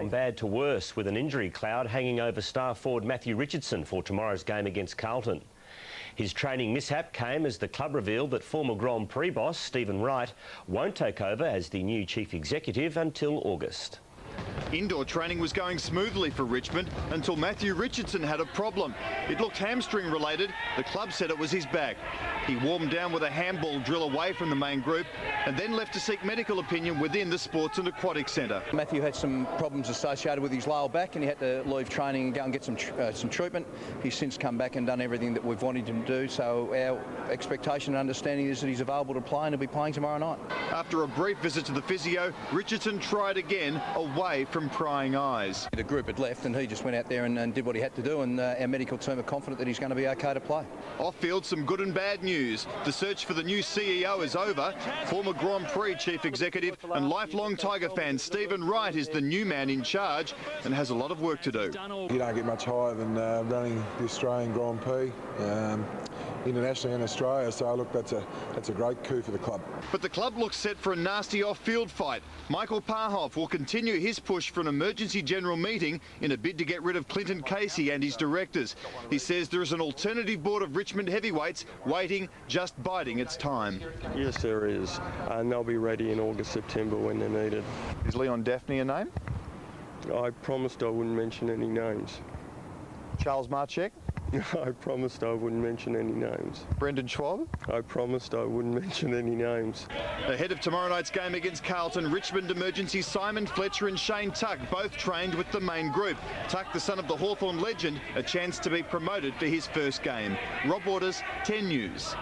From bad to worse, with an injury cloud hanging over star forward Matthew Richardson for tomorrow's game against Carlton. His training mishap came as the club revealed that former Grand Prix boss Stephen Wright won't take over as the new chief executive until August. Indoor training was going smoothly for Richmond until Matthew Richardson had a problem. It looked hamstring related. The club said it was his back. He warmed down with a handball drill away from the main group and then left to seek medical opinion within the Sports and Aquatic Centre. Matthew had some problems associated with his lower back and he had to leave training and go and get some treatment. He's since come back and done everything that we've wanted him to do, so our expectation and understanding is that he's available to play and he'll be playing tomorrow night. After a brief visit to the physio, Richardson tried again away from prying eyes. The group had left and he just went out there and did what he had to do, and our medical team are confident that he's going to be okay to play. Off-field, some good and bad news. The search for the new CEO is over. Former Grand Prix chief executive and lifelong Tiger fan Stephen Wright is the new man in charge and has a lot of work to do. You don't get much higher than running the Australian Grand Prix internationally in Australia, so look, that's a great coup for the club. But the club looks set for a nasty off-field fight. Michael Pahoff will continue his push for an emergency general meeting in a bid to get rid of Clinton Casey and his directors. He says there is an alternative board of Richmond heavyweights waiting, just biding its time. Yes, there is, and they'll be ready in August, September when they're needed. Is Leon Daphne a name? I promised I wouldn't mention any names. Charles Marchek? I promised I wouldn't mention any names. Brendan Schwab? I promised I wouldn't mention any names. Ahead of tomorrow night's game against Carlton, Richmond emergency Simon Fletcher and Shane Tuck both trained with the main group. Tuck, the son of the Hawthorn legend, a chance to be promoted for his first game. Rob Waters, 10 News.